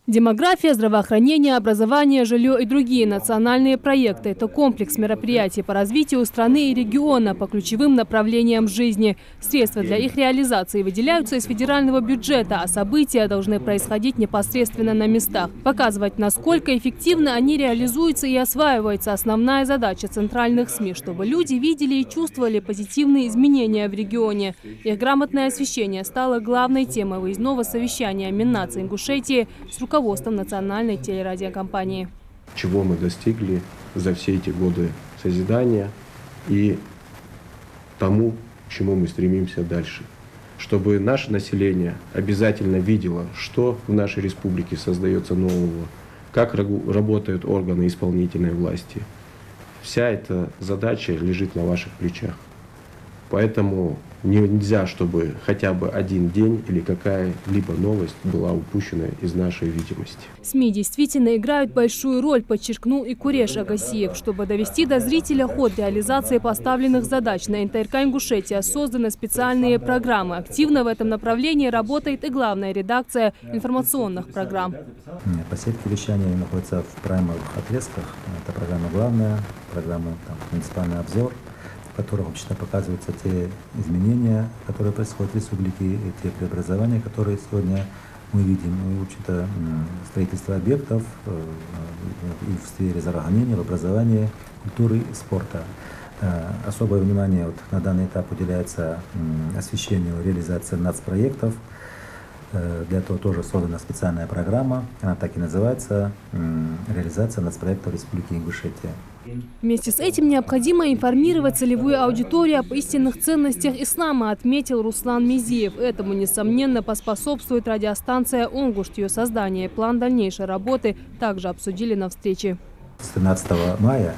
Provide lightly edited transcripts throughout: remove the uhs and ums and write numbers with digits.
Демография, здравоохранение, образование, жилье и другие национальные проекты – это комплекс мероприятий по развитию страны и региона по ключевым направлениям жизни. Средства для их реализации выделяются из федерального бюджета, а события должны происходить непосредственно на местах. Показывать, насколько эффективно они реализуются и осваиваются – основная задача центральных СМИ, чтобы люди видели и чувствовали позитивные изменения в регионе. Их грамотное освещение стало главной темой выездного совещания Миннации Ингушетии с руководством национальной телерадиокомпании. Чего мы достигли за все эти годы созидания и тому, к чему мы стремимся дальше. Чтобы наше население обязательно видело, что в нашей республике создается нового, как работают органы исполнительной власти. Вся эта задача лежит на ваших плечах. Поэтому нельзя, чтобы хотя бы один день или какая-либо новость была упущена из нашей видимости. СМИ действительно играют большую роль, подчеркнул и Куреш Агасиев. Чтобы довести до зрителя ход реализации поставленных задач, на НТРК Ингушетия созданы специальные программы. Активно в этом направлении работает и главная редакция информационных программ. По сетке вещания находится в праймовых отрезках. Это программа «Главная», программа «Муниципальный обзор», в котором вообще показываются те изменения, которые происходят в республике, и те преобразования, которые сегодня мы видим. И, в общем-то, строительство объектов и в сфере здравоохранения, в образовании, культуры и спорта. Особое внимание на данный этап уделяется освещению реализации нацпроектов. Для этого тоже создана специальная программа, она так и называется «Реализация нацпроекта в Республике Ингушетия». Вместе с этим необходимо информировать целевую аудиторию об истинных ценностях ислама, отметил Руслан Мизиев. Этому, несомненно, поспособствует радиостанция «Онгушт». Ее создание и план дальнейшей работы также обсудили на встрече. С 13 мая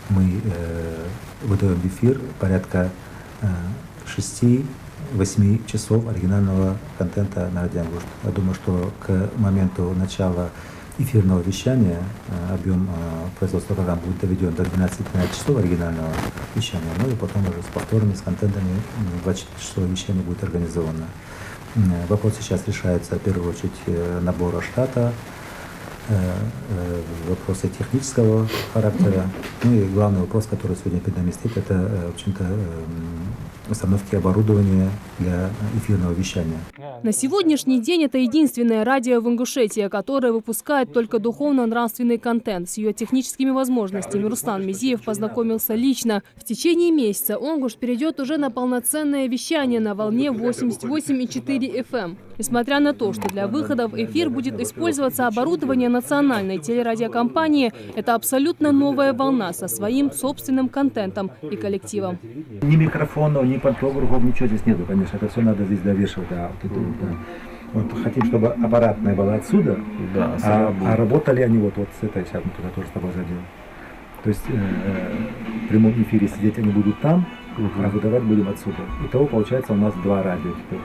мы выдаем в эфир порядка 6-8 часов оригинального контента на радио «Онгушт». Я думаю, что к моменту начала эфирного вещания объем производства программ будет доведен до 12-13 часов оригинального вещания, ну и потом уже с повторами, с контентами 24 часов вещания будет организовано. Вопрос сейчас решается в первую очередь набора штата, вопросы технического характера. Ну и главный вопрос, который сегодня перед нами стоит, это, в общем-то, установки оборудования для эфирного вещания. На сегодняшний день это единственное радио в Ингушетии, которое выпускает только духовно-нравственный контент. С ее техническими возможностями Руслан Мизиев познакомился лично. В течение месяца Онгушт перейдет уже на полноценное вещание на волне 88,4 FM. Несмотря на то, что для выхода в эфир будет использоваться оборудование национальной телерадиокомпании, это абсолютно новая волна со своим собственным контентом и коллективом. Ни микрофонов, ни пантографов, ничего здесь нету, конечно. Это все надо здесь довешивать. Да, вот хотим, чтобы аппаратная была отсюда, да, а работали они вот с этой, сейчас мы туда тоже с тобой зайдем. То есть в прямом эфире сидеть они будут там, а выдавать будем отсюда. Итого получается у нас 2 радио теперь.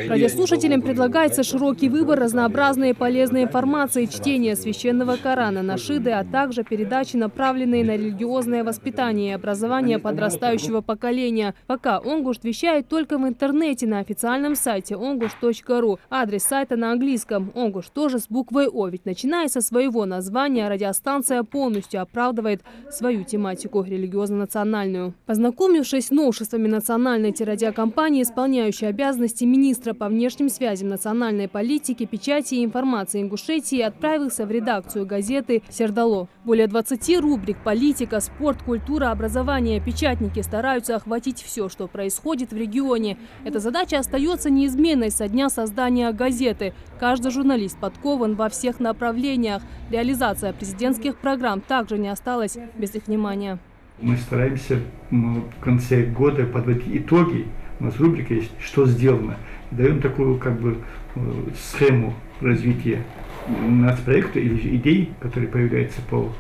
Радиослушателям предлагается широкий выбор разнообразной и полезной информации, чтение священного Корана, нашиды, а также передачи, направленные на религиозное воспитание и образование подрастающего поколения. Пока Онгушт вещает только в интернете на официальном сайте ongush.ru. Адрес сайта на английском. Онгушт тоже с буквой О, ведь начиная со своего названия радиостанция полностью оправдывает свою тематику религиозно-национальную. Познакомившись с новшествами национальной телерадиокомпании, исполняющей обязанности министра по внешним связям, национальной политики, печати и информации Ингушетии, отправился в редакцию газеты «Сердало». Более 20 рубрик: политика, спорт, культура, образование. Печатники стараются охватить все, что происходит в регионе. Эта задача остается неизменной со дня создания газеты. Каждый журналист подкован во всех направлениях. Реализация президентских программ также не осталась без их внимания. Мы стараемся в конце года подводить итоги. У нас рубрика есть «Что сделано». Даем такую схему развития нацпроекта или идей, которые появляются по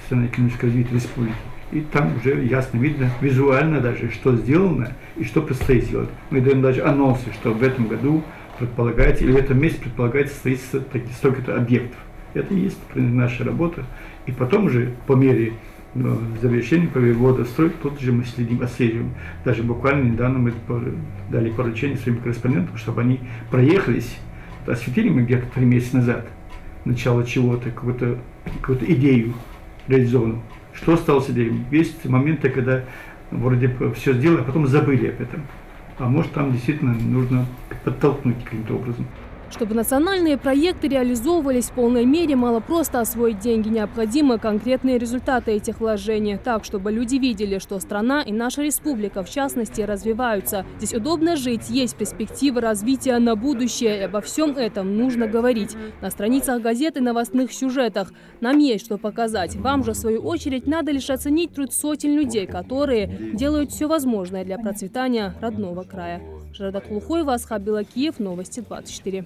социально-экономическому развитию республики. И там уже ясно видно, визуально даже, что сделано и что предстоит сделать. Мы даем даже анонсы, что в этом году предполагается, или в этом месяце предполагается строительство столько-то объектов. Это и есть наша работа. И потом уже по мере завершения года стройки тут же мы следим, отслеживаем. Даже буквально недавно мы дали поручение своим корреспондентам, чтобы они проехались. Осветили мы где-то 3 месяца назад. начало чего-то, какую-то идею реализованную. Что осталось идеей? Есть моменты, когда вроде бы все сделали, а потом забыли об этом. А может, там действительно нужно подтолкнуть каким-то образом. Чтобы национальные проекты реализовывались в полной мере, мало просто освоить деньги. Необходимы конкретные результаты этих вложений. Так, чтобы люди видели, что страна и наша республика, в частности, развиваются. Здесь удобно жить, есть перспективы развития на будущее. И обо всем этом нужно говорить. На страницах газет и новостных сюжетах. Нам есть что показать. Вам же, в свою очередь, надо лишь оценить труд сотен людей, которые делают все возможное для процветания родного края. Жардат Хулухоева, Асхаб Белакиев, Новости 24.